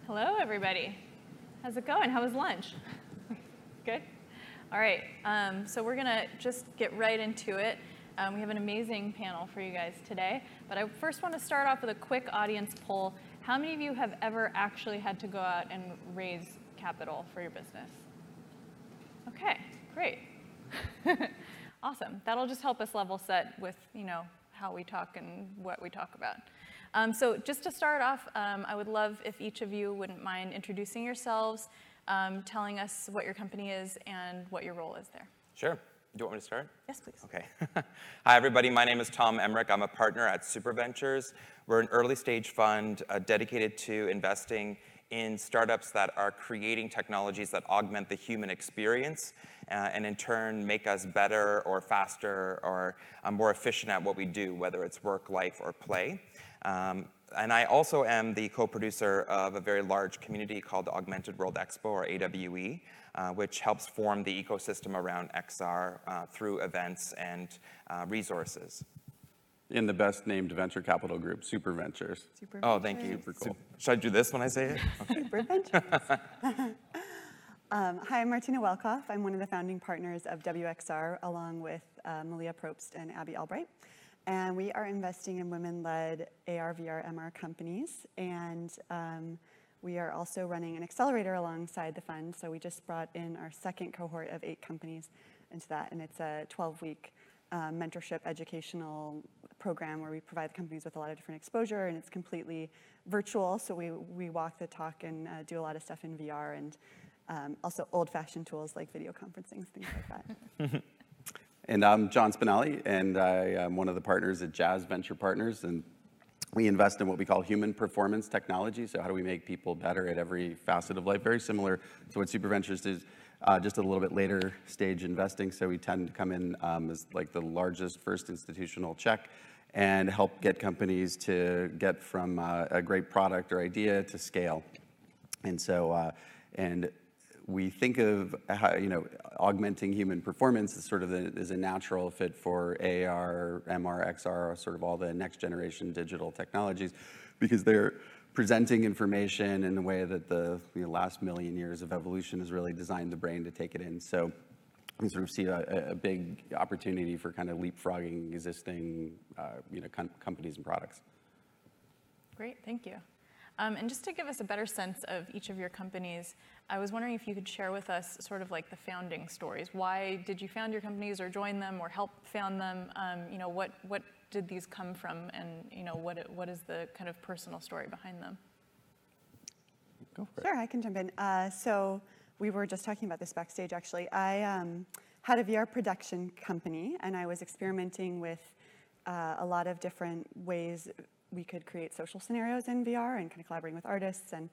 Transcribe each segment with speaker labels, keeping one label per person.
Speaker 1: Hello, everybody. How's it going? How was lunch? Good? All right, so we're going to just get right into it. We have an amazing panel for you guys today, but I first want to start off with a quick audience poll. How many of you have ever actually had to go out and raise capital for your business? Okay, great. Awesome. That'll just help us level set with, how we talk and what we talk about. So just to start off, I would love if each of you wouldn't mind introducing yourselves, telling us what your company is and what your role is there.
Speaker 2: Sure. Do you want me to start?
Speaker 1: Yes, please.
Speaker 2: Okay. Hi, everybody. My name is Tom Emrich. I'm a partner at SuperVentures. We're an early-stage fund dedicated to investing in startups that are creating technologies that augment the human experience and in turn make us better or faster or more efficient at what we do, whether it's work, life, or play. And I also am the co-producer of a very large community called the Augmented World Expo, or AWE, which helps form the ecosystem around XR through events and resources.
Speaker 3: In the best named venture capital group, SuperVentures.
Speaker 2: Oh, thank you.
Speaker 3: Super cool.
Speaker 2: Should I do this when I say it? Okay.
Speaker 4: SuperVentures. Hi, I'm Martina Welkhoff. I'm one of the founding partners of WXR, along with Malia Probst and Abby Albright. And we are investing in women-led AR, VR, MR companies. And we are also running an accelerator alongside the fund. So we just brought in our second cohort of 8 companies into that. And it's a 12-week mentorship educational program where we provide the companies with a lot of different exposure. And it's completely virtual. So we walk the talk and do a lot of stuff in VR and also old-fashioned tools like video conferencing, things like that.
Speaker 3: And I'm John Spinale, and I am one of the partners at Jazz Venture Partners, and we invest in what we call human performance technology. So how do we make people better at every facet of life? Very similar to what SuperVentures does, just a little bit later stage investing. So we tend to come in as like the largest first institutional check and help get companies to get from a great product or idea to scale. And so, we think of how, augmenting human performance as sort of is a natural fit for AR, MR, XR, sort of all the next generation digital technologies, because they're presenting information in a way that the last million years of evolution has really designed the brain to take it in. So we sort of see a big opportunity for kind of leapfrogging existing companies and products.
Speaker 1: Great, thank you. And just to give us a better sense of each of your companies, I was wondering if you could share with us sort of like the founding stories. Why did you found your companies or join them or help found them? What did these come from, and what is the kind of personal story behind them?
Speaker 3: Go for it.
Speaker 4: Sure, I can jump in. So we were just talking about this backstage, actually. I had a VR production company, and I was experimenting with a lot of different ways we could create social scenarios in VR and kind of collaborating with artists and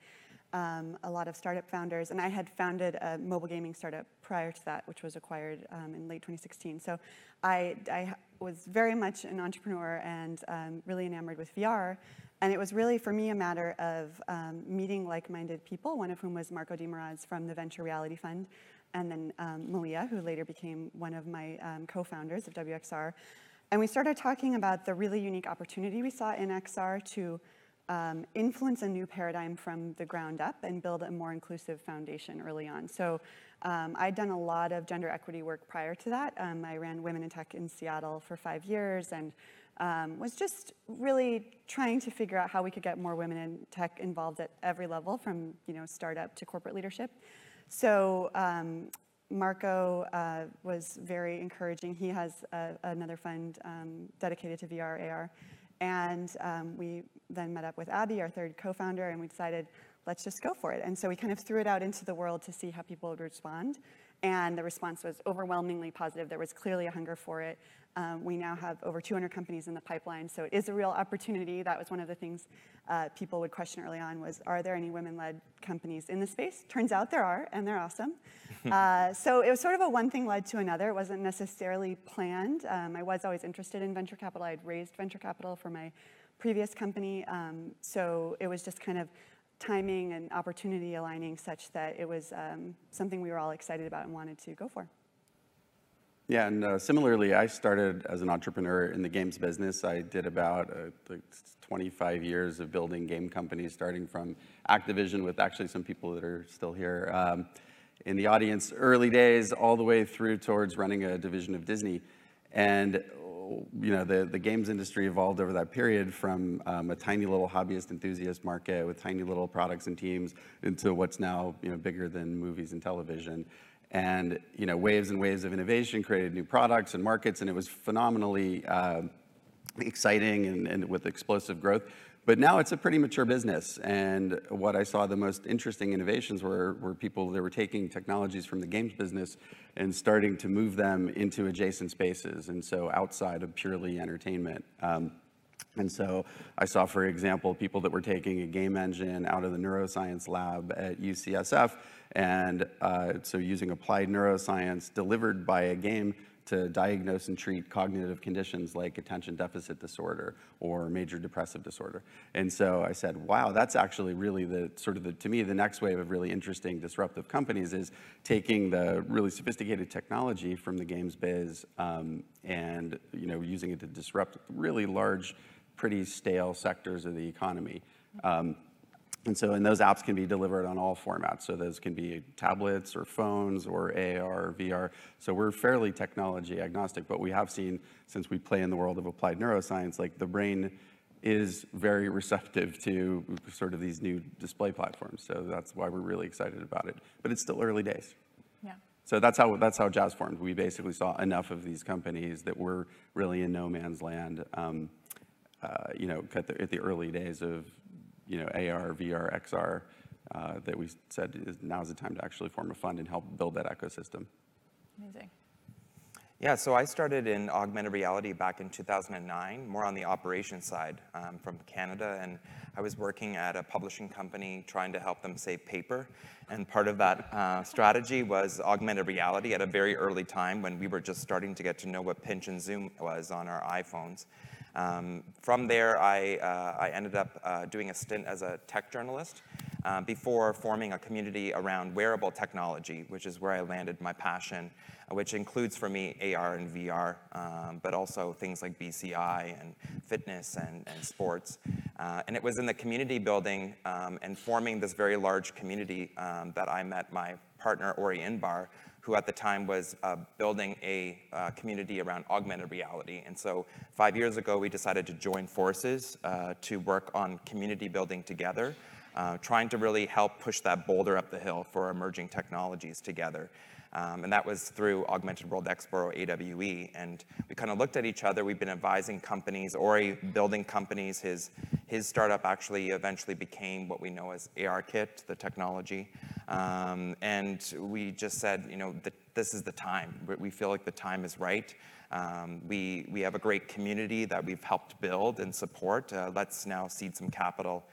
Speaker 4: a lot of startup founders. And I had founded a mobile gaming startup prior to that, which was acquired in late 2016. So I was very much an entrepreneur and really enamored with VR. And it was really, for me, a matter of meeting like-minded people, one of whom was Marco Di Maraz from the Venture Reality Fund, and then Malia, who later became one of my co-founders of WXR. And we started talking about the really unique opportunity we saw in XR to influence a new paradigm from the ground up and build a more inclusive foundation early on. So I'd done a lot of gender equity work prior to that. I ran Women in Tech in Seattle for 5 years and was just really trying to figure out how we could get more women in tech involved at every level, from startup to corporate leadership. So Marco was very encouraging. He has another fund dedicated to VR, AR. And we then met up with Abby, our third co-founder, and we decided, let's just go for it. And so we kind of threw it out into the world to see how people would respond. And the response was overwhelmingly positive. There was clearly a hunger for it. We now have over 200 companies in the pipeline, so it is a real opportunity. That was one of the things people would question early on was, are there any women-led companies in the space? Turns out there are, and they're awesome. So it was sort of a one thing led to another. It wasn't necessarily planned. I was always interested in venture capital. I'd raised venture capital for my previous company, so it was just kind of timing and opportunity aligning such that it was something we were all excited about and wanted to go for.
Speaker 3: Yeah, and similarly, I started as an entrepreneur in the games business. I did about 25 years of building game companies, starting from Activision with actually some people that are still here in the audience, early days, all the way through towards running a division of Disney. And the games industry evolved over that period from a tiny little hobbyist enthusiast market with tiny little products and teams into what's now bigger than movies and television. And waves and waves of innovation created new products and markets, and it was phenomenally exciting and with explosive growth. But now it's a pretty mature business, and what I saw the most interesting innovations were people that were taking technologies from the games business and starting to move them into adjacent spaces, and so outside of purely entertainment. And so I saw, for example, people that were taking a game engine out of the neuroscience lab at UCSF, and so using applied neuroscience delivered by a game to diagnose and treat cognitive conditions like attention deficit disorder or major depressive disorder. And so I said, wow, that's actually really to me, the next wave of really interesting disruptive companies is taking the really sophisticated technology from the games biz and using it to disrupt really large, pretty stale sectors of the economy. And those apps can be delivered on all formats. So those can be tablets or phones or AR or VR. So we're fairly technology agnostic, but we have seen, since we play in the world of applied neuroscience, like the brain is very receptive to sort of these new display platforms. So that's why we're really excited about it. But it's still early days.
Speaker 1: Yeah.
Speaker 3: So that's how Jazz formed. We basically saw enough of these companies that were really in no man's land, at the early days of AR, VR, XR, that we said now's the time to actually form a fund and help build that ecosystem.
Speaker 1: Amazing.
Speaker 2: Yeah, so I started in augmented reality back in 2009, more on the operations side from Canada, and I was working at a publishing company trying to help them save paper, and part of that strategy was augmented reality at a very early time when we were just starting to get to know what pinch and zoom was on our iPhones. From there, I ended up doing a stint as a tech journalist before forming a community around wearable technology, which is where I landed my passion, which includes for me AR and VR, but also things like BCI and fitness and sports. And it was in the community building and forming this very large community that I met my partner, Ori Inbar, who at the time was building a community around augmented reality. And so 5 years ago, we decided to join forces to work on community building together, trying to really help push that boulder up the hill for emerging technologies together. And that was through Augmented World Expo, or AWE. And we kind of looked at each other. We've been advising companies, Ori building companies. His startup actually eventually became what we know as ARKit, the technology. And we just said, that this is the time. We feel like the time is right. We have a great community that we've helped build and support. Let's now seed some capital,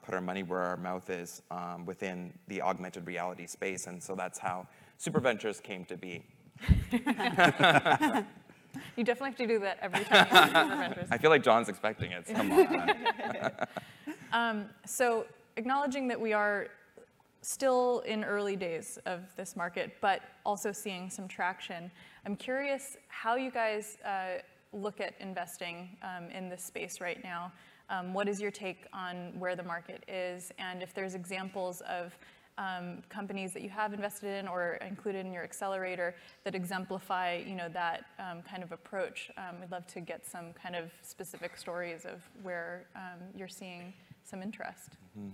Speaker 2: put our money where our mouth is within the augmented reality space. And so that's how SuperVentures came to be.
Speaker 1: You definitely have to do that every time you do SuperVentures.
Speaker 2: I feel like John's expecting it. So come on.
Speaker 1: So acknowledging that we are still in early days of this market, but also seeing some traction, I'm curious how you guys look at investing in this space right now. What is your take on where the market is, and if there's examples of companies that you have invested in or included in your accelerator that exemplify, that kind of approach? We'd love to get some kind of specific stories of where you're seeing some interest.
Speaker 2: Mm-hmm.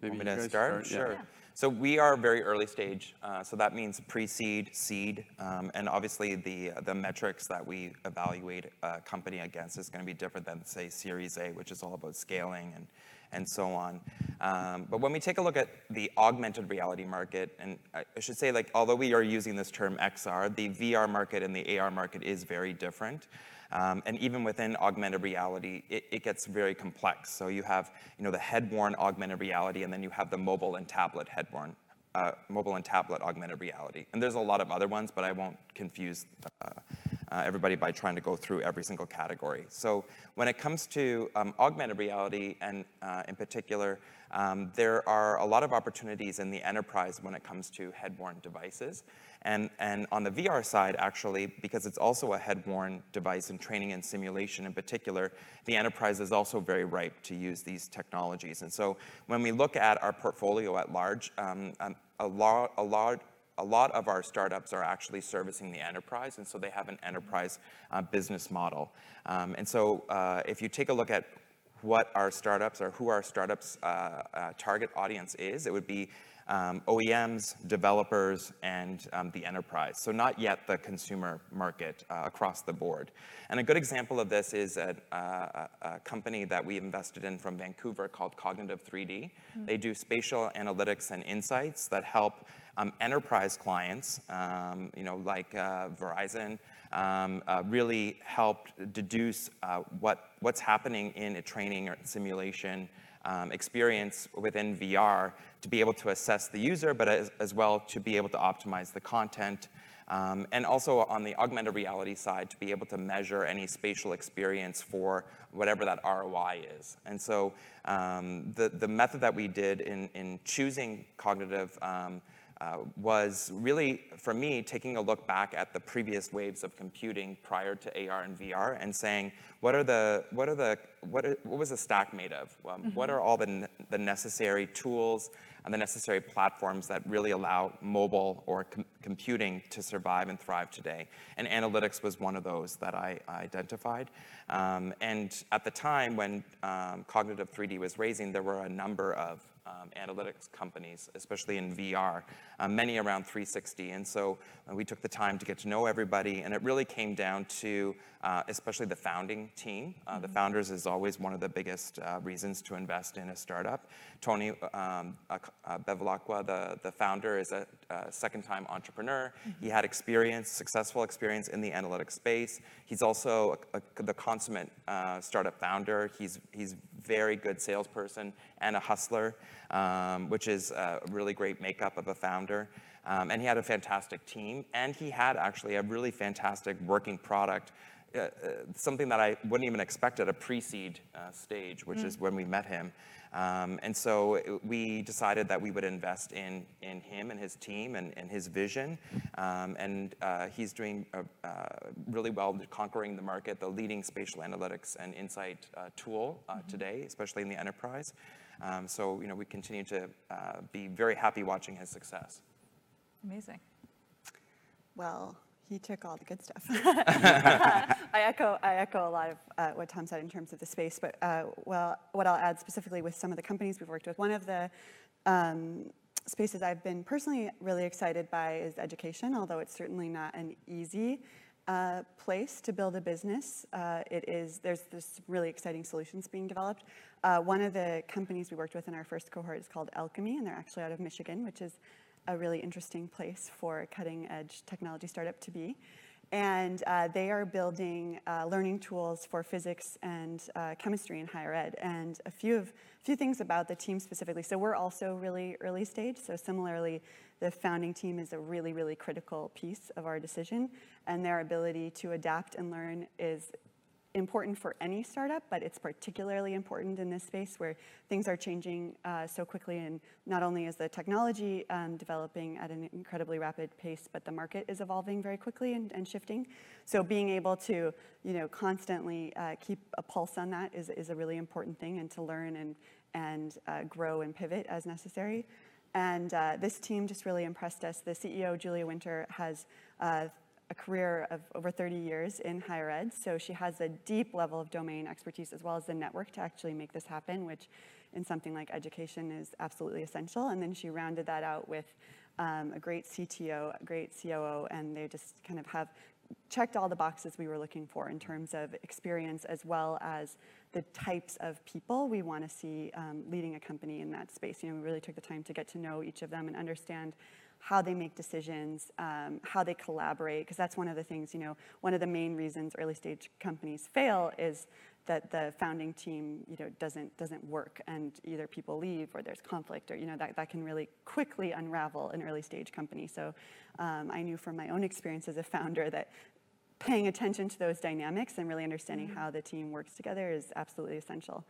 Speaker 3: Maybe
Speaker 2: Want me
Speaker 3: you
Speaker 2: to
Speaker 3: guys
Speaker 2: start? Sure.
Speaker 1: Yeah.
Speaker 2: So we are very early stage. So that means pre-seed, seed, and obviously the metrics that we evaluate a company against is going to be different than, say, Series A, which is all about scaling and so on. But when we take a look at the augmented reality market, and I should say, although we are using this term XR, the VR market and the AR market is very different. And even within augmented reality, it gets very complex. So you have, the head-worn augmented reality, and then you have the mobile and tablet augmented reality. And there's a lot of other ones, but I won't confuse everybody by trying to go through every single category. So when it comes to augmented reality, and in particular, there are a lot of opportunities in the enterprise when it comes to head-worn devices. And on the VR side, actually, because it's also a head-worn device in training and simulation in particular, the enterprise is also very ripe to use these technologies. And so when we look at our portfolio at large, a lot of our startups are actually servicing the enterprise, and so they have an enterprise business model. And so if you take a look at what our startups or who our startups target audience is, it would be OEMs, developers, and the enterprise. So not yet the consumer market across the board. And a good example of this is a company that we invested in from Vancouver called Cognitive 3D. They do spatial analytics and insights that help enterprise clients, like Verizon, really help deduce what's happening in a training or simulation experience within VR to be able to assess the user, but as well to be able to optimize the content. And also on the augmented reality side, to be able to measure any spatial experience for whatever that ROI is. And so the method that we did in choosing Cognitive was really, for me, taking a look back at the previous waves of computing prior to AR and VR and saying, what was the stack made of? What are all the necessary tools and the necessary platforms that really allow mobile or computing to survive and thrive today? And analytics was one of those that I identified. And at the time when Cognitive 3D was raising, there were a number of analytics companies, especially in VR, many around 360. And so we took the time to get to know everybody, and it really came down to especially the founding team. The founders is always one of the biggest reasons to invest in a startup. Tony Bevilacqua, the founder, is a second-time entrepreneur. He had successful experience in the analytics space. He's also the consummate startup founder. He's very good salesperson and a hustler, which is a really great makeup of a founder. And he had a fantastic team, and he had actually a really fantastic working product, something that I wouldn't even expect at a pre-seed stage, which is when we met him. And so we decided that we would invest in him and his team and his vision. And he's doing really well conquering the market, the leading spatial analytics and insight tool today, especially in the enterprise. So we continue to be very happy watching his success.
Speaker 1: Amazing.
Speaker 4: Well, he took all the good stuff. I echo a lot of what Tom said in terms of the space, but what I'll add specifically with some of the companies we've worked with, one of the spaces I've been personally really excited by is education, although it's certainly not an easy place to build a business. There's really exciting solutions being developed. One of the companies we worked with in our first cohort is called Alchemy, and they're actually out of Michigan, which is a really interesting place for a cutting-edge technology startup to be. And they are building learning tools for physics and chemistry in higher ed. And a few things about the team specifically. So we're also really early stage. So similarly, the founding team is a really, really critical piece of our decision. And their ability to adapt and learn is important for any startup, but it's particularly important in this space where things are changing so quickly, and not only is the technology developing at an incredibly rapid pace, but the market is evolving very quickly and shifting. So being able to constantly keep a pulse on that is a really important thing, and to learn and grow and pivot as necessary. And this team just really impressed us. The CEO, Julia Winter, has a career of over 30 years in higher ed, so she has a deep level of domain expertise as well as the network to actually make this happen, which in something like education is absolutely essential. And then she rounded that out with a great CTO, a great COO, and they just kind of have checked all the boxes we were looking for in terms of experience, as well as the types of people we want to see leading a company in that space. We really took the time to get to know each of them and understand how they make decisions, how they collaborate, because that's one of the things, one of the main reasons early stage companies fail is that the founding team, doesn't work, and either people leave or there's conflict, or that can really quickly unravel an early stage company. So I knew from my own experience as a founder that paying attention to those dynamics and really understanding how the team works together is absolutely essential.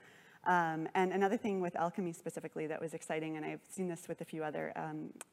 Speaker 4: And another thing with Alchemy specifically that was exciting, and I've seen this with a few other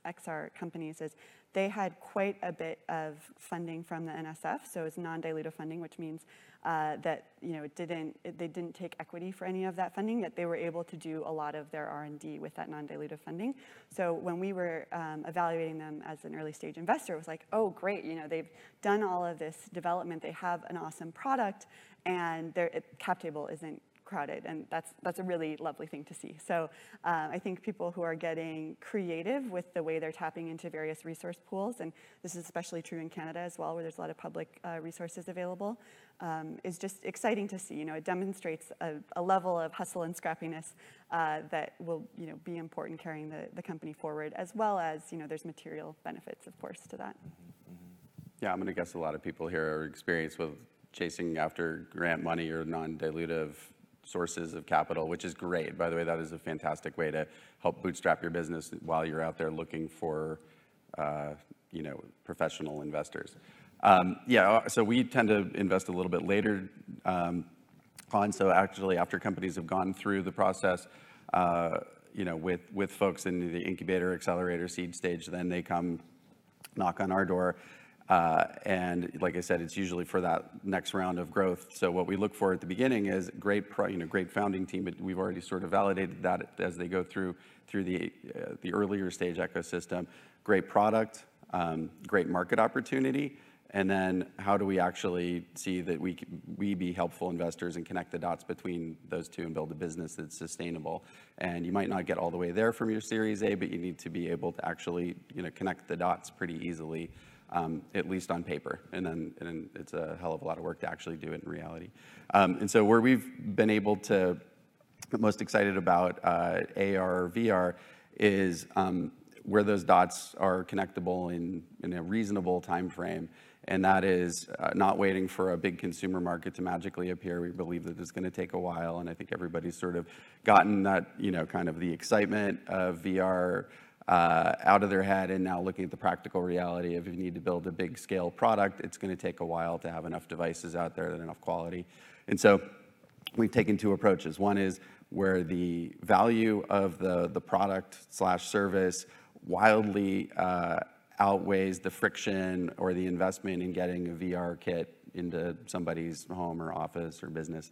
Speaker 4: XR companies, is they had quite a bit of funding from the NSF, so it's non-dilutive funding, which means that they didn't take equity for any of that funding, yet they were able to do a lot of their R&D with that non-dilutive funding. So when we were evaluating them as an early stage investor, it was like, oh great, they've done all of this development, they have an awesome product, and their cap table isn't crowded, and that's a really lovely thing to see. So I think people who are getting creative with the way they're tapping into various resource pools, and this is especially true in Canada as well, where there's a lot of public resources available, is just exciting to see. It demonstrates a level of hustle and scrappiness that will be important carrying the company forward, as well as there's material benefits, of course, to that.
Speaker 3: Yeah, I'm going to guess a lot of people here are experienced with chasing after grant money or non-dilutive sources of capital, which is great. By the way, that is a fantastic way to help bootstrap your business while you're out there looking for, professional investors. So we tend to invest a little bit later on. So actually, after companies have gone through the process, with folks in the incubator, accelerator, seed stage, then they come knock on our door. And like I said, it's usually for that next round of growth. So what we look for at the beginning is great founding team, but we've already sort of validated that as they go through the earlier stage ecosystem. Great product, great market opportunity, and then how do we actually see that we be helpful investors and connect the dots between those two and build a business that's sustainable. And you might not get all the way there from your Series A, but you need to be able to actually connect the dots pretty easily. At least on paper, and then it's a hell of a lot of work to actually do it in reality. And so where we've been able to get most excited about AR or VR is where those dots are connectable in a reasonable time frame, and that is not waiting for a big consumer market to magically appear. We believe that it's going to take a while, and I think everybody's sort of gotten that kind of the excitement of VR out of their head, and now looking at the practical reality of if you need to build a big scale product, it's going to take a while to have enough devices out there and enough quality. And so we've taken two approaches. One is where the value of the product/service wildly outweighs the friction or the investment in getting a VR kit into somebody's home or office or business.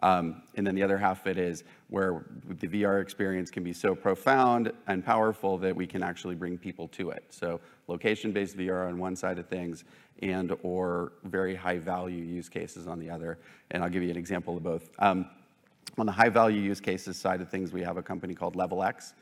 Speaker 3: And then the other half of it is where the VR experience can be so profound and powerful that we can actually bring people to it. So location-based VR on one side of things and or very high-value use cases on the other. And I'll give you an example of both. On the high-value use cases side of things, we have a company called LevelX,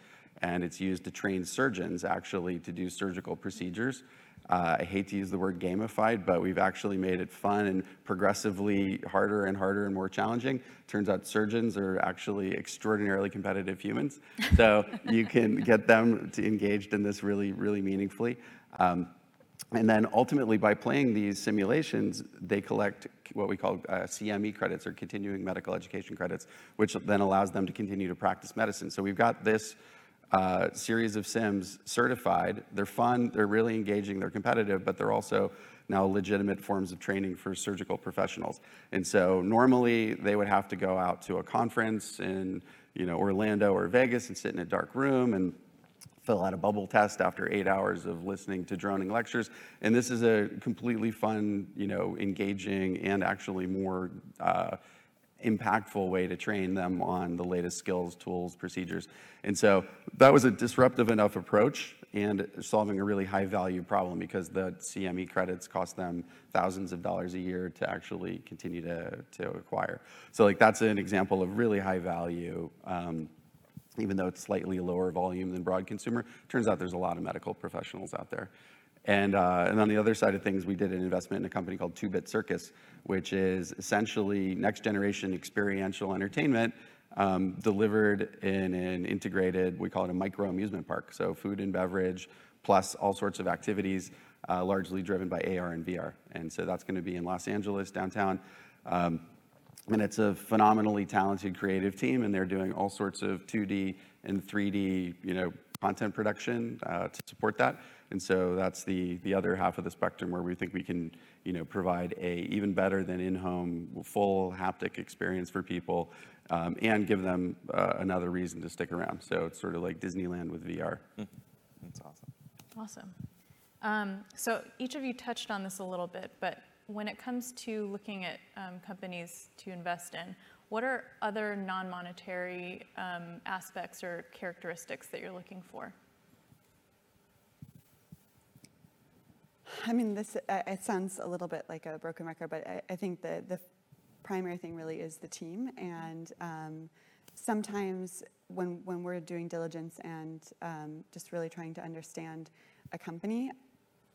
Speaker 3: and it's used to train surgeons actually to do surgical procedures. I hate to use the word gamified, but we've actually made it fun and progressively harder and harder and more challenging. Turns out surgeons are actually extraordinarily competitive humans. So you can get them to engaged in this really, really meaningfully. And then ultimately, by playing these simulations, they collect what we call CME credits, or continuing medical education credits, which then allows them to continue to practice medicine. So we've got this series of sims certified. They're fun, they're really engaging, they're competitive, but they're also now legitimate forms of training for surgical professionals. And so normally they would have to go out to a conference in Orlando or Vegas and sit in a dark room and fill out a bubble test after 8 hours of listening to droning lectures. And this is a completely fun, engaging, and actually more impactful way to train them on the latest skills, tools, procedures. And so that was a disruptive enough approach and solving a really high value problem, because the CME credits cost them thousands of dollars a year to actually continue to acquire. So that's an example of really high value, even though it's slightly lower volume than broad consumer. Turns out there's a lot of medical professionals out there. And on the other side of things, we did an investment in a company called 2-Bit Circus, which is essentially next generation experiential entertainment delivered in an integrated, we call it a micro amusement park. So food and beverage, plus all sorts of activities, largely driven by AR and VR. And so that's going to be in Los Angeles, downtown. And it's a phenomenally talented creative team, and they're doing all sorts of 2D and 3D, content production to support that. And so that's the other half of the spectrum where we think we can, provide a even better than in-home full haptic experience for people, and give them another reason to stick around. So it's sort of like Disneyland with VR.
Speaker 2: That's awesome.
Speaker 1: Awesome. So each of you touched on this a little bit, but when it comes to looking at companies to invest in, what are other non-monetary aspects or characteristics that you're looking for?
Speaker 4: I mean, it sounds a little bit like a broken record, but I think the primary thing really is the team. And sometimes when we're doing diligence and just really trying to understand a company,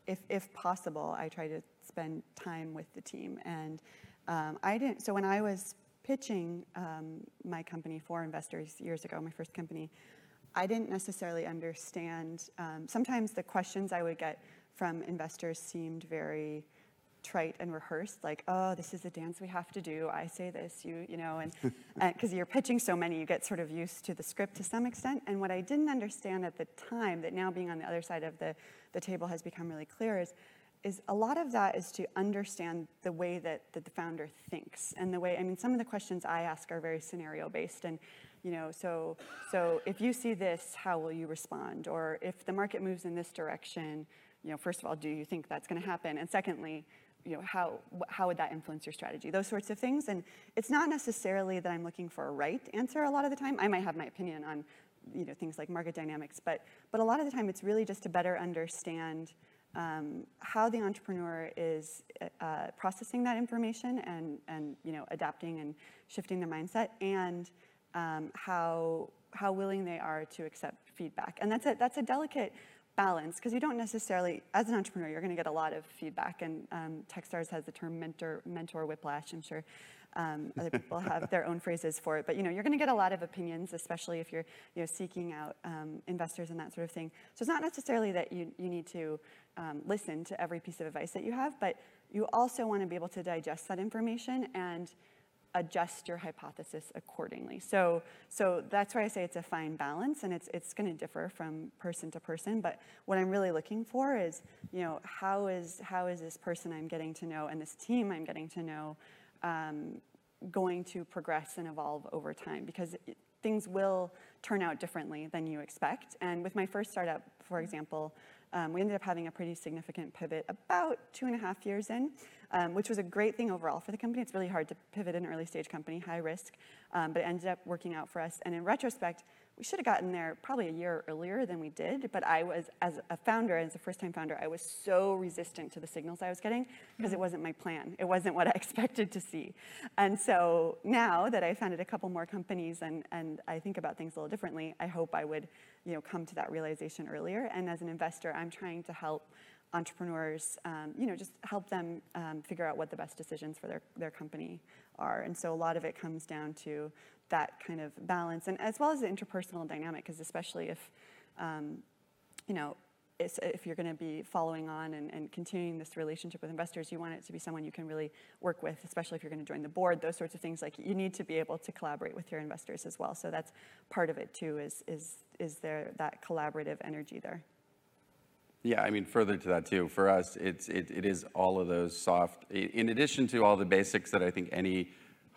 Speaker 4: if possible, I try to spend time with the team. And so when I was pitching my company for investors years ago, my first company, I didn't necessarily understand, sometimes the questions I would get from investors seemed very trite and rehearsed, like, oh, this is a dance we have to do. I say this, and because you're pitching so many, you get sort of used to the script to some extent. And what I didn't understand at the time, that now being on the other side of the table has become really clear, is a lot of that is to understand the way that the founder thinks. And the way, some of the questions I ask are very scenario based. And so if you see this, how will you respond? Or if the market moves in this direction, first of all, do you think that's going to happen? And secondly, how would that influence your strategy? Those sorts of things. And it's not necessarily that I'm looking for a right answer a lot of the time. I might have my opinion on things like market dynamics, but a lot of the time it's really just to better understand how the entrepreneur is processing that information and adapting and shifting their mindset, and how willing they are to accept feedback. And that's a delicate balance, because you don't necessarily, as an entrepreneur, you're going to get a lot of feedback. And Techstars has the term mentor whiplash. I'm sure other people have their own phrases for it, but you're going to get a lot of opinions, especially if you're seeking out investors and that sort of thing. So it's not necessarily that you need to listen to every piece of advice that you have, but you also want to be able to digest that information and adjust your hypothesis accordingly. So that's why I say it's a fine balance, and it's going to differ from person to person. But what I'm really looking for is, how is this person I'm getting to know and this team I'm getting to know going to progress and evolve over time? Because things will turn out differently than you expect. And with my first startup, for example, we ended up having a pretty significant pivot about 2.5 years in, which was a great thing overall for the company. It's really hard to pivot an early stage company, high risk, but it ended up working out for us. And in retrospect, we should have gotten there probably a year earlier than we did, but I was, as a founder, as a first-time founder, I was so resistant to the signals I was getting because it wasn't my plan. It wasn't what I expected to see. And so now that I founded a couple more companies and I think about things a little differently, I hope I would come to that realization earlier. And as an investor, I'm trying to help entrepreneurs, just help them figure out what the best decisions for their company are. And so a lot of it comes down to that kind of balance, and as well as the interpersonal dynamic, because especially if, if you're going to be following on and continuing this relationship with investors, you want it to be someone you can really work with, especially if you're going to join the board, those sorts of things. Like, you need to be able to collaborate with your investors as well. So that's part of it too, is there that collaborative energy there.
Speaker 3: Yeah, further to that too, for us, it is all of those soft, in addition to all the basics that I think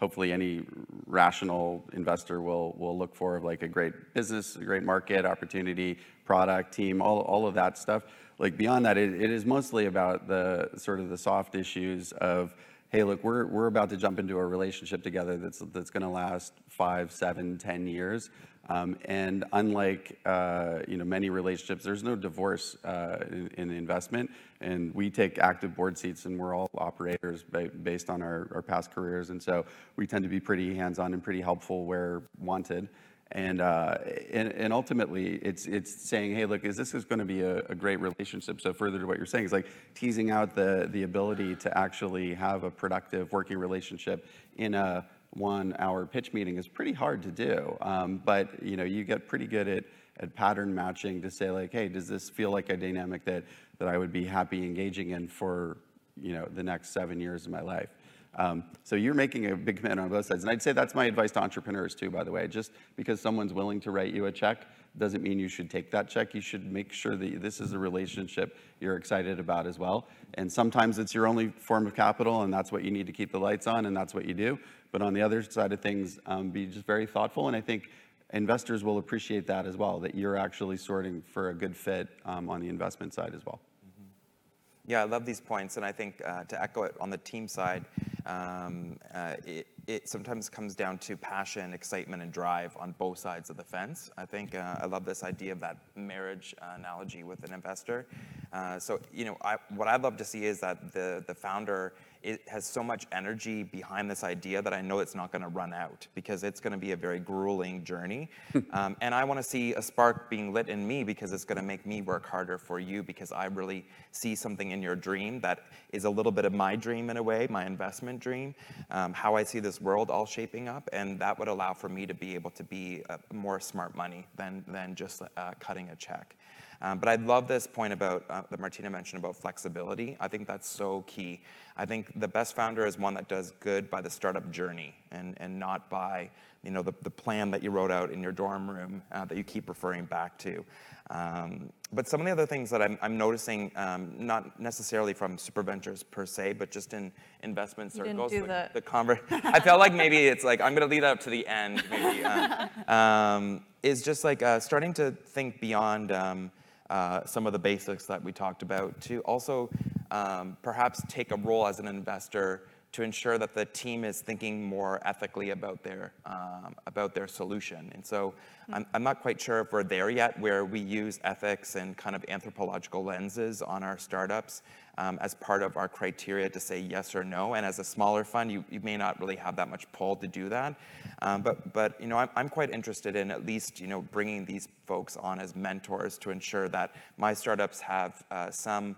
Speaker 3: hopefully any rational investor will look for, like a great business, a great market opportunity, product, team, all of that stuff. Like, beyond that, it is mostly about the sort of the soft issues of, hey, look, we're about to jump into a relationship together that's going to last 5, 7, 10 years. And unlike many relationships, there's no divorce in investment, and we take active board seats, and we're all operators based on our past careers, and so we tend to be pretty hands-on and pretty helpful where wanted. And ultimately, it's saying, hey, look, this is going to be a great relationship? So further to what you're saying, is like teasing out the ability to actually have a productive working relationship in a 1-hour pitch meeting is pretty hard to do. But you get pretty good at pattern matching to say, like, hey, does this feel like a dynamic that I would be happy engaging in for the next 7 years of my life? So you're making a big commitment on both sides. And I'd say that's my advice to entrepreneurs too, by the way. Just because someone's willing to write you a check doesn't mean you should take that check. You should make sure that this is a relationship you're excited about as well. And sometimes it's your only form of capital, and that's what you need to keep the lights on, and that's what you do. But on the other side of things, be just very thoughtful. And I think investors will appreciate that as well, that you're actually sorting for a good fit on the investment side as well.
Speaker 2: Yeah, I love these points, and I think to echo it on the team side, it sometimes comes down to passion, excitement, and drive on both sides of the fence. I think I love this idea of that marriage analogy with an investor. So, what I'd love to see is that the founder has so much energy behind this idea that I know it's not going to run out, because it's going to be a very grueling journey. And I want to see a spark being lit in me, because it's going to make me work harder for you, because I really see something in your dream that is a little bit of my dream in a way, my investment dream, how I see this world all shaping up, and that would allow for me to be able to be more smart money than just cutting a check. But I love this point about that Martina mentioned about flexibility. I think that's so key. I think the best founder is one that does good by the startup journey, and not by the plan that you wrote out in your dorm room that you keep referring back to. But some of the other things that I'm noticing, not necessarily from SuperVentures per se, but just in investment circles, I felt like maybe it's like I'm going to lead up to the end, maybe, is just like starting to think beyond some of the basics that we talked about, to also perhaps take a role as an investor to ensure that the team is thinking more ethically about their solution. And so I'm not quite sure if we're there yet, where we use ethics and kind of anthropological lenses on our startups as part of our criteria to say yes or no. And as a smaller fund, you may not really have that much pull to do that. But I'm quite interested in at least bringing these folks on as mentors to ensure that my startups have some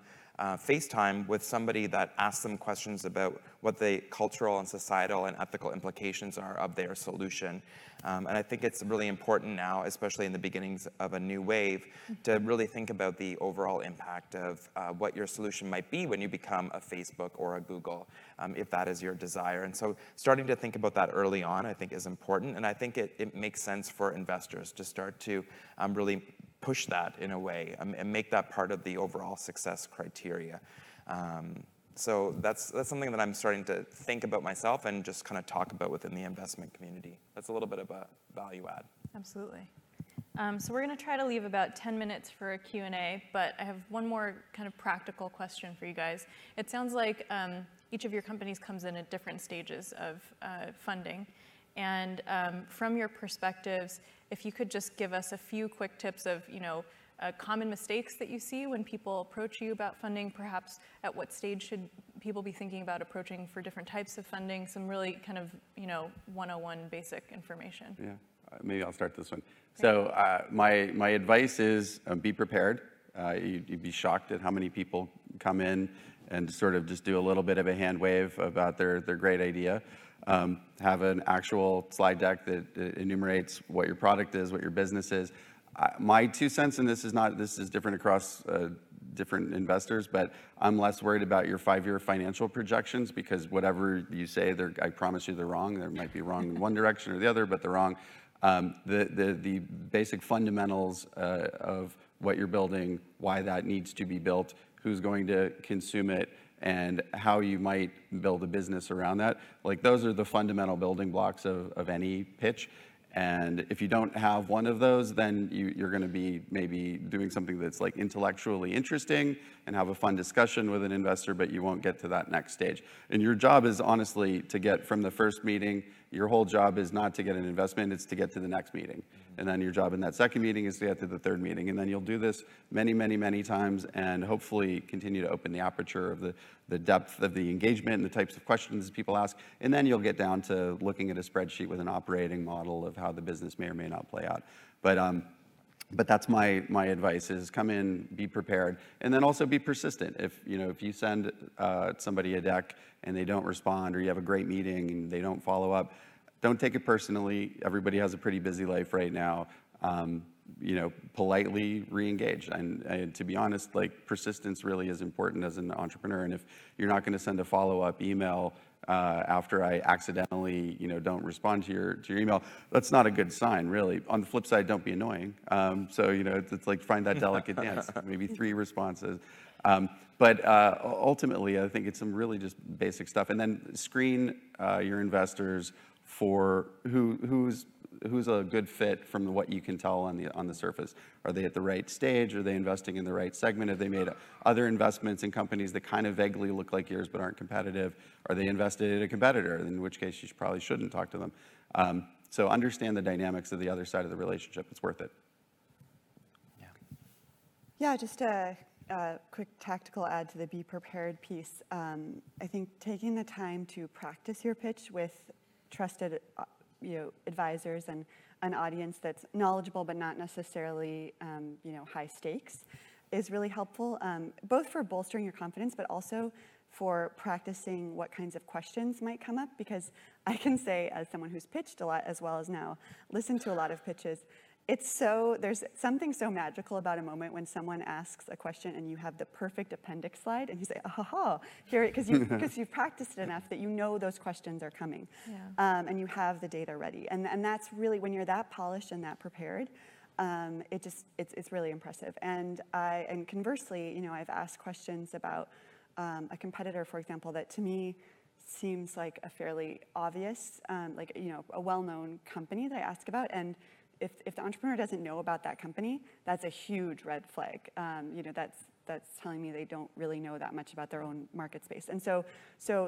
Speaker 2: face time with somebody that asks them questions about what the cultural and societal and ethical implications are of their solution. And I think it's really important now, especially in the beginnings of a new wave, to really think about the overall impact of what your solution might be when you become a Facebook or a Google, if that is your desire. And so starting to think about that early on, I think, is important. And I think it makes sense for investors to start to really push that in a way and make that part of the overall success criteria. So that's something that I'm starting to think about myself and just kind of talk about within the investment community. That's a little bit of a value add.
Speaker 1: Absolutely. So we're going to try to leave about 10 minutes for a Q&A, but I have one more kind of practical question for you guys. It sounds like each of your companies comes in at different stages of funding. And from your perspectives, if you could just give us a few quick tips of, common mistakes that you see when people approach you about funding, perhaps at what stage should people be thinking about approaching for different types of funding, some really kind of, 101 basic information.
Speaker 3: Yeah, maybe I'll start this one. So my advice is be prepared. You'd be shocked at how many people come in and sort of just do a little bit of a hand wave about their great idea. Have an actual slide deck that enumerates what your product is, what your business is. My 2 cents, and this is different across different investors, but I'm less worried about your 5-year financial projections, because whatever you say, I promise you they're wrong. They might be wrong in one direction or the other, but they're wrong. The basic fundamentals of what you're building, why that needs to be built, who's going to consume it, and how you might build a business around that. Like, those are the fundamental building blocks of any pitch. And if you don't have one of those, then you're going to be maybe doing something that's like intellectually interesting and have a fun discussion with an investor, but you won't get to that next stage. And your job is honestly to get from the first meeting. Your whole job is not to get an investment, it's to get to the next meeting. And then your job in that second meeting is to get to the third meeting. And then you'll do this many, many, many times, and hopefully continue to open the aperture of the depth of the engagement and the types of questions people ask. And then you'll get down to looking at a spreadsheet with an operating model of how the business may or may not play out. But that's my advice, is come in, be prepared, and then also be persistent. If you send somebody a deck and they don't respond, or you have a great meeting and they don't follow up, don't take it personally. Everybody has a pretty busy life right now. Politely re-engage. And to be honest, like, persistence really is important as an entrepreneur. And if you're not going to send a follow-up email after I accidentally, don't respond to your email, that's not a good sign, really. On the flip side, don't be annoying. So, it's like find that delicate dance, maybe 3 responses. But ultimately, I think it's some really just basic stuff. And then screen your investors for who's a good fit from what you can tell on the surface. Are they at the right stage? Are they investing in the right segment? Have they made other investments in companies that kind of vaguely look like yours but aren't competitive? Are they invested in a competitor? In which case, you probably shouldn't talk to them. So understand the dynamics of the other side of the relationship. It's worth it.
Speaker 4: Yeah, just a quick tactical add to the be prepared piece. I think taking the time to practice your pitch with trusted advisors and an audience that's knowledgeable but not necessarily high stakes is really helpful, both for bolstering your confidence but also for practicing what kinds of questions might come up, because I can say, as someone who's pitched a lot as well as now listened to a lot of pitches, there's something so magical about a moment when someone asks a question and you have the perfect appendix slide and you say, aha, here, because you've practiced it enough that you know those questions are coming. Yeah. And you have the data ready. And that's really, when you're that polished and that prepared, it's really impressive. And conversely, I've asked questions about a competitor, for example, that to me seems like a fairly obvious, a well-known company that I ask about. And if the entrepreneur doesn't know about that company, that's a huge red flag. That's telling me they don't really know that much about their own market space. And so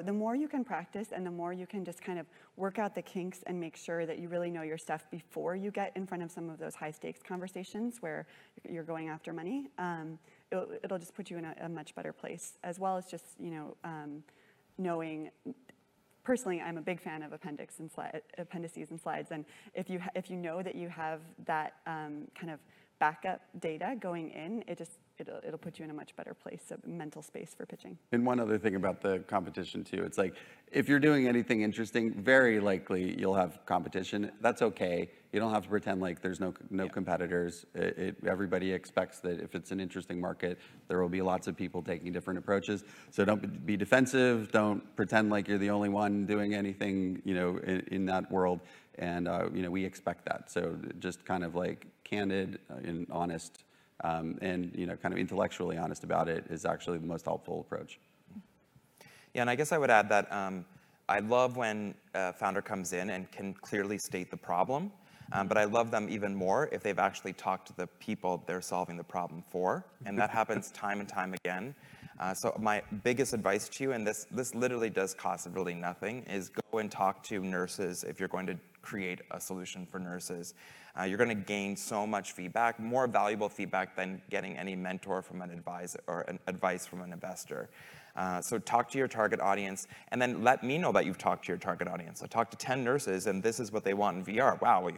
Speaker 4: the more you can practice and the more you can just kind of work out the kinks and make sure that you really know your stuff before you get in front of some of those high stakes conversations where you're going after money, it'll just put you in a much better place, as well as just knowing. Personally, I'm a big fan of appendices and slides, and if you know that you have that kind of backup data going in, it'll put you in a much better place, a mental space for pitching.
Speaker 3: And one other thing about the competition too, it's like if you're doing anything interesting, very likely you'll have competition. That's okay. You don't have to pretend like there's no competitors. Everybody expects that if it's an interesting market, there will be lots of people taking different approaches. So don't be defensive. Don't pretend like you're the only one doing anything, in that world. And we expect that. So just kind of like candid and honest, and kind of intellectually honest about it is actually the most helpful approach.
Speaker 2: Yeah, and I guess I would add that I love when a founder comes in and can clearly state the problem, but I love them even more if they've actually talked to the people they're solving the problem for, and that happens time and time again. So my biggest advice to you, and this literally does cost really nothing, is go and talk to nurses if you're going to create a solution for nurses. You're going to gain so much feedback, more valuable feedback than getting any mentor from an advisor or advice from an investor. So talk to your target audience, and then let me know that you've talked to your target audience. I talked to 10 nurses, and this is what they want in VR. Wow,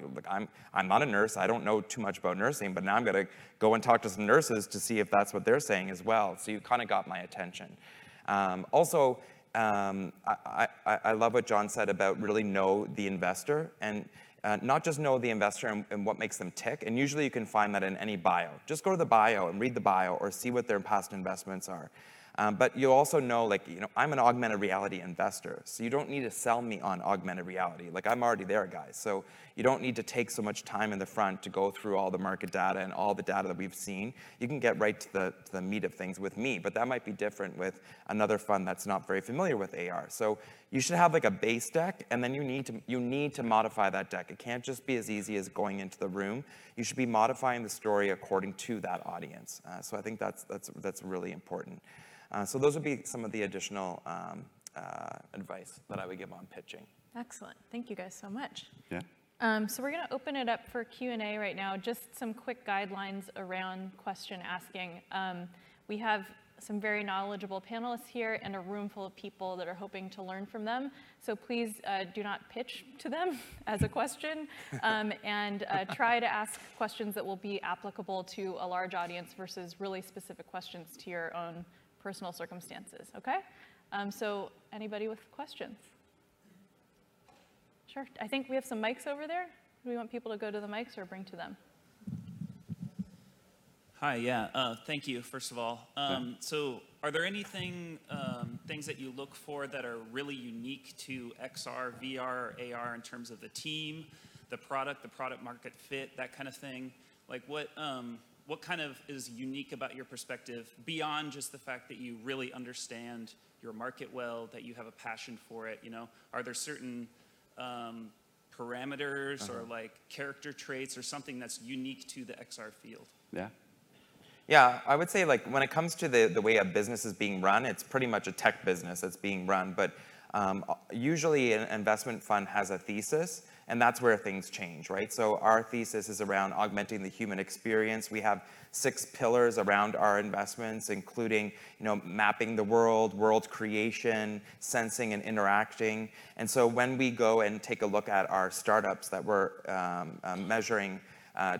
Speaker 2: I'm not a nurse. I don't know too much about nursing, but now I'm going to go and talk to some nurses to see if that's what they're saying as well. So you kind of got my attention. Also, I love what John said about really know the investor, and not just know the investor and what makes them tick. And usually you can find that in any bio. Just go to the bio and read the bio or see what their past investments are. But you also know, I'm an augmented reality investor, so you don't need to sell me on augmented reality. I'm already there, guys. So you don't need to take so much time in the front to go through all the market data and all the data that we've seen. You can get right to the meat of things with me, but that might be different with another fund that's not very familiar with AR. So you should have a base deck, and then you need to modify that deck. It can't just be as easy as going into the room. You should be modifying the story according to that audience. So I think that's really important. So those would be some of the additional advice that I would give on pitching.
Speaker 1: Excellent. Thank you guys so much.
Speaker 3: Yeah.
Speaker 1: So we're going to open it up for Q&A right now. Just some quick guidelines around question asking. We have some very knowledgeable panelists here and a room full of people that are hoping to learn from them. So please do not pitch to them as a question, and try to ask questions that will be applicable to a large audience versus really specific questions to your own personal circumstances, okay? So anybody with questions? Sure, I think we have some mics over there. Do we want people to go to the mics or bring to them?
Speaker 5: Hi, yeah, thank you, first of all. So are there things that you look for that are really unique to XR, VR, or AR in terms of the team, the product market fit, that kind of thing? Like what kind of is unique about your perspective beyond just the fact that you really understand your market well, that you have a passion for it, you know? Are there certain parameters or like character traits or something that's unique to the XR field?
Speaker 3: Yeah.
Speaker 2: Yeah, I would say like when it comes to the way a business is being run, it's pretty much a tech business that's being run. But usually an investment fund has a thesis, and that's where things change, right? So our thesis is around augmenting the human experience. We have 6 pillars around our investments, including mapping the world creation, sensing and interacting. And so when we go and take a look at our startups that we're measuring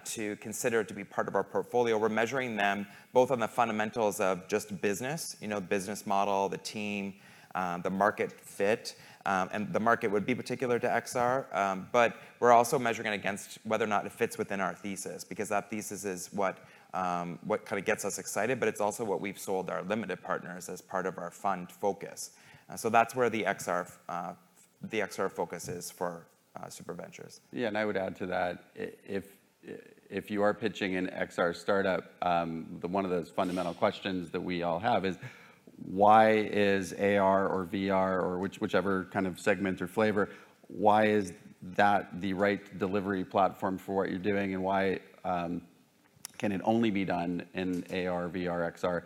Speaker 2: to consider to be part of our portfolio, we're measuring them both on the fundamentals of just business, business model, the team, the market fit, and the market would be particular to XR, but we're also measuring it against whether or not it fits within our thesis, because that thesis is what kind of gets us excited, but it's also what we've sold our limited partners as part of our fund focus. So that's where the XR focus is for SuperVentures.
Speaker 3: Yeah, and I would add to that, if you are pitching an XR startup, one of those fundamental questions that we all have is, why is AR or VR or whichever kind of segment or flavor, why is that the right delivery platform for what you're doing, and why can it only be done in AR, VR, XR?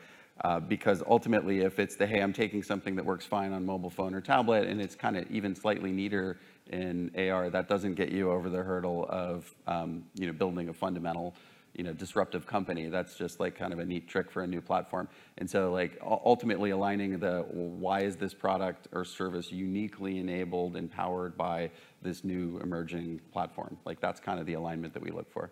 Speaker 3: Because ultimately, if it's hey, I'm taking something that works fine on mobile phone or tablet, and it's kind of even slightly neater in AR, that doesn't get you over the hurdle of building a fundamental disruptive company. That's just like kind of a neat trick for a new platform. And so like ultimately aligning why is this product or service uniquely enabled and powered by this new emerging platform? Like that's kind of the alignment that we look for.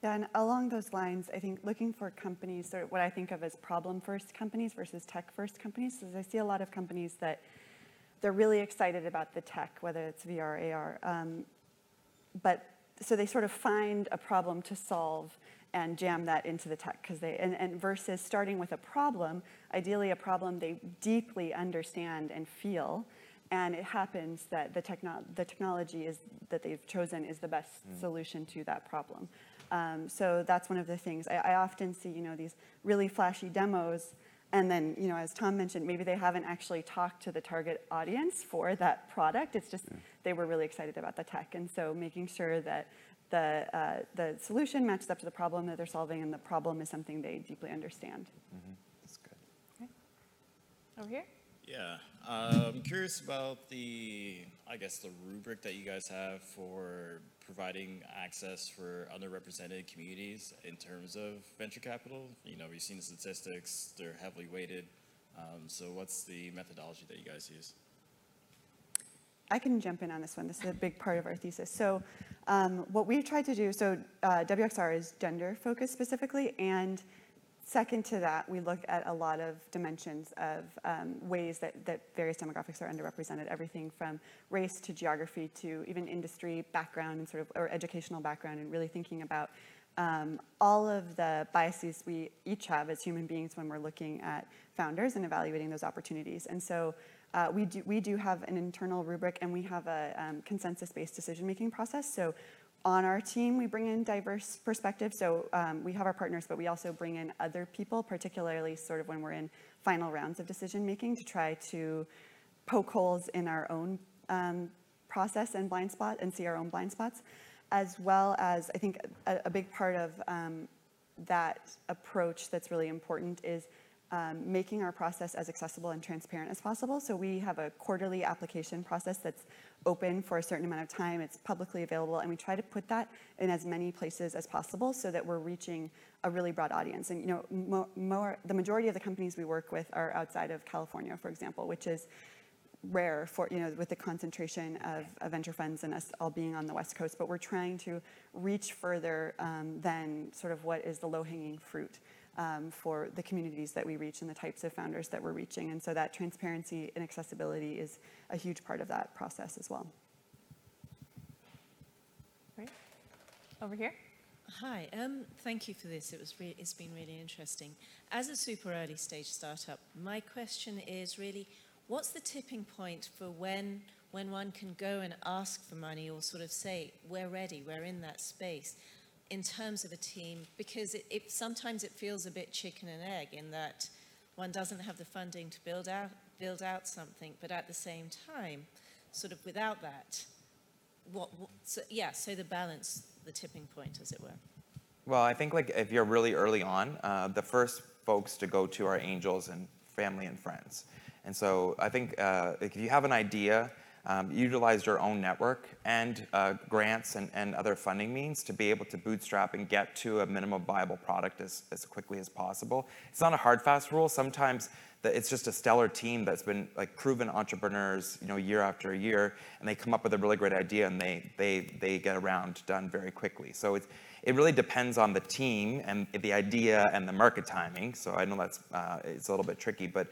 Speaker 4: Yeah, and along those lines, I think looking for companies, sort of what I think of as problem-first companies versus tech-first companies, is I see a lot of companies that they're really excited about the tech, whether it's VR, AR, but so they sort of find a problem to solve and jam that into the tech, because and versus starting with a problem, ideally a problem they deeply understand and feel, and it happens that the technology that they've chosen is the best solution to that problem. So that's one of the things I often see. These really flashy demos. And then, as Tom mentioned, maybe they haven't actually talked to the target audience for that product. It's just they were really excited about the tech. And so making sure that the solution matches up to the problem that they're solving, and the problem is something they deeply understand.
Speaker 2: That's good.
Speaker 1: Okay. Over here?
Speaker 6: Yeah. I'm curious about the rubric that you guys have for providing access for underrepresented communities in terms of venture capital. We've seen the statistics, they're heavily weighted. So what's the methodology that you guys use?
Speaker 4: I can jump in on this one. This is a big part of our thesis. So what we've tried to do, WXR is gender focused specifically, and second to that, we look at a lot of dimensions of ways that various demographics are underrepresented, everything from race to geography to even industry background and or educational background, and really thinking about all of the biases we each have as human beings when we're looking at founders and evaluating those opportunities. And so we do have an internal rubric, and we have a consensus-based decision-making process. So on our team, we bring in diverse perspectives. So we have our partners, but we also bring in other people, particularly sort of when we're in final rounds of decision-making, to try to poke holes in our own process and blind spot and see our own blind spots, as well as I think a big part of that approach that's really important is making our process as accessible and transparent as possible. So we have a quarterly application process that's open for a certain amount of time. It's publicly available, and we try to put that in as many places as possible so that we're reaching a really broad audience. And the majority of the companies we work with are outside of California, for example, which is rare for with the concentration of venture funds and us all being on the West Coast. But we're trying to reach further than sort of what is the low-hanging fruit. For the communities that we reach and the types of founders that we're reaching. And so that transparency and accessibility is a huge part of that process as well.
Speaker 1: Great. Over here?
Speaker 7: Hi, thank you for this. It's been really interesting. As a super early stage startup, my question is really, what's the tipping point for when one can go and ask for money or sort of say, we're ready, we're in that space in terms of a team? Because sometimes it feels a bit chicken and egg in that one doesn't have the funding to build out something, but at the same time, sort of without that, so the balance, the tipping point, as it were.
Speaker 2: Well, I think like if you're really early on, the first folks to go to are angels and family and friends. And so I think if you have an idea, utilize your own network and grants and other funding means to be able to bootstrap and get to a minimum viable product as quickly as possible. It's not a hard, fast rule. Sometimes it's just a stellar team that's been like proven entrepreneurs, year after year, and they come up with a really great idea and they get around done very quickly. So it really depends on the team and the idea and the market timing. So I know that's it's a little bit tricky, but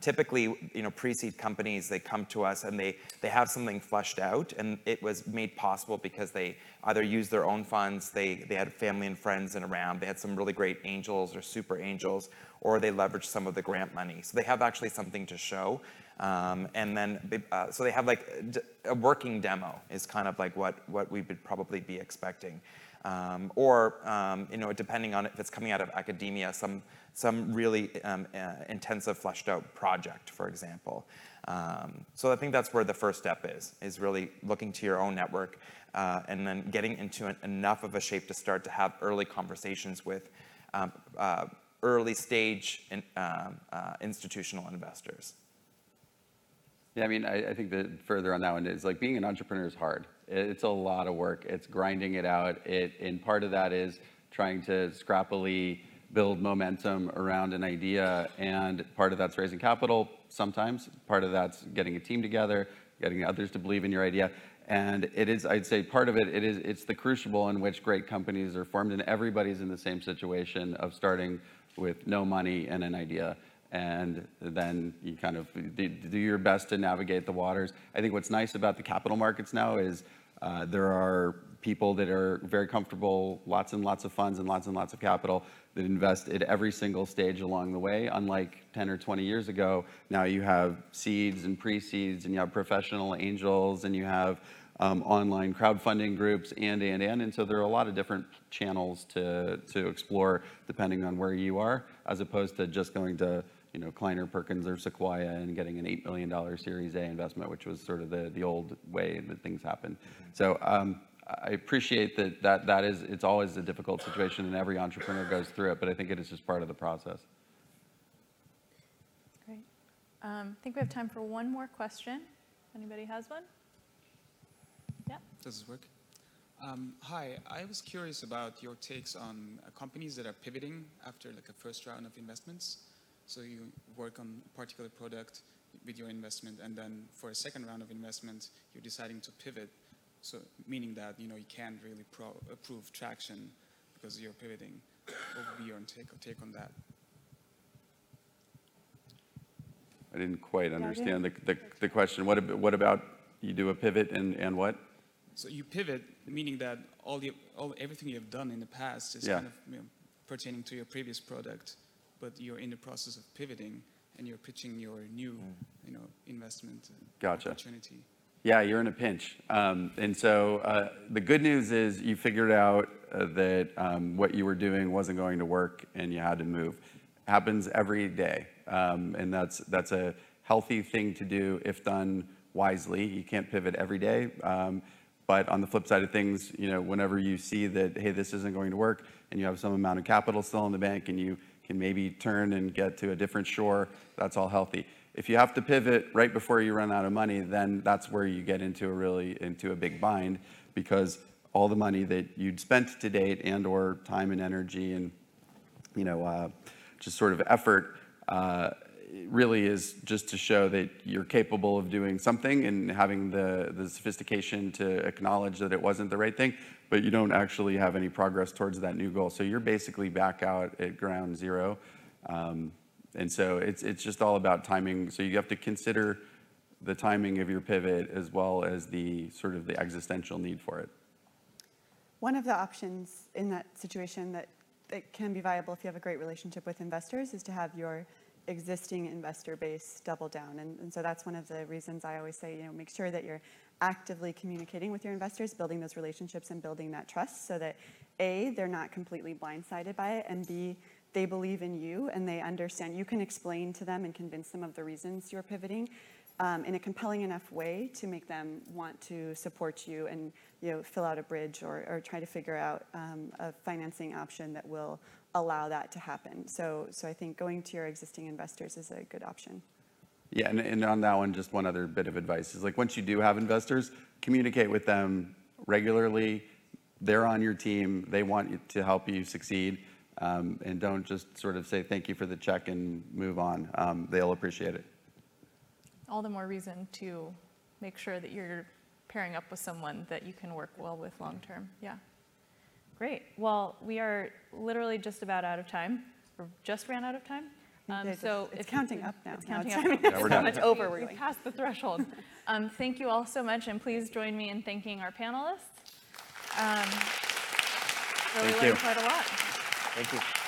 Speaker 2: typically, pre-seed companies, they come to us and they have something fleshed out, and it was made possible because they either used their own funds, they had family and friends in around, they had some really great angels or super angels, or they leveraged some of the grant money. So they have actually something to show. And then, so they have like a working demo is kind of like what we would probably be expecting. Depending on if it's coming out of academia, some really intensive fleshed out project, for example. So I think that's where the first step is really looking to your own network and then getting into enough of a shape to start to have early conversations with early stage institutional investors.
Speaker 3: Yeah, I mean, I think that further on that one is like being an entrepreneur is hard. It's a lot of work. It's grinding it out. And part of that is trying to scrappily build momentum around an idea, and part of that's raising capital sometimes. Part of that's getting a team together, getting others to believe in your idea. And it is, I'd say part of it's the crucible in which great companies are formed, and everybody's in the same situation of starting with no money and an idea. And then you kind of do your best to navigate the waters. I think what's nice about the capital markets now is there are people that are very comfortable, lots and lots of funds and lots of capital that invest at every single stage along the way. Unlike 10 or 20 years ago, now you have seeds and pre-seeds, and you have professional angels, and you have online crowdfunding groups, and so there are a lot of different channels to explore depending on where you are, as opposed to just going to Kleiner Perkins or Sequoia and getting an $8 million Series A investment, which was sort of the old way that things happen. So I appreciate that it's always a difficult situation, and every entrepreneur goes through it, but I think it is just part of the process.
Speaker 1: Great. I think we have time for one more question. Anybody has one? Yeah.
Speaker 8: Does this work? Hi, I was curious about your takes on companies that are pivoting after like a first round of investments. So you work on a particular product with your investment, and then for a second round of investment, you're deciding to pivot. So meaning that you can't really prove traction because you're pivoting. What would be your take on that?
Speaker 3: I didn't quite understand the question. What about you do a pivot and what?
Speaker 8: So you pivot, meaning that everything you have done in the past is kind of pertaining to your previous product, but you're in the process of pivoting and you're pitching your new, investment opportunity.
Speaker 3: Yeah, you're in a pinch. And so the good news is you figured out that what you were doing wasn't going to work and you had to move. Happens every day. And that's a healthy thing to do if done wisely. You can't pivot every day. But on the flip side of things, whenever you see that, hey, this isn't going to work, and you have some amount of capital still in the bank, and you can maybe turn and get to a different shore, that's all healthy. If you have to pivot right before you run out of money, then that's where you get into a big bind, because all the money that you'd spent to date and/or time and energy and just sort of effort really is just to show that you're capable of doing something and having the sophistication to acknowledge that it wasn't the right thing, but you don't actually have any progress towards that new goal. So you're basically back out at ground zero. And so it's just all about timing. So you have to consider the timing of your pivot as well as the sort of the existential need for it.
Speaker 4: One of the options in that situation that can be viable if you have a great relationship with investors is to have your existing investor base double down. And so that's one of the reasons I always say, make sure that you're actively communicating with your investors, building those relationships and building that trust so that A, they're not completely blindsided by it, and B, they believe in you and they understand. You can explain to them and convince them of the reasons you're pivoting in a compelling enough way to make them want to support you and fill out a bridge or try to figure out a financing option that will allow that to happen. So I think going to your existing investors is a good option.
Speaker 3: Yeah, and on that one, just one other bit of advice is like once you do have investors, communicate with them regularly. They're on your team. They want to help you succeed. And don't just sort of say thank you for the check and move on. They'll appreciate it.
Speaker 1: All the more reason to make sure that you're pairing up with someone that you can work well with long term. Yeah. Great. Well, we are literally just about out of time, or just ran out of time. So
Speaker 4: it's counting up now.
Speaker 1: It's counting up.
Speaker 3: Yeah, we're done.
Speaker 4: How much over we're
Speaker 1: We've
Speaker 4: going.
Speaker 1: passed the threshold. Thank you all so much, and please join me in thanking our panelists. Really
Speaker 3: Thank
Speaker 1: learned
Speaker 3: you.
Speaker 1: quite a lot.
Speaker 2: Thank you.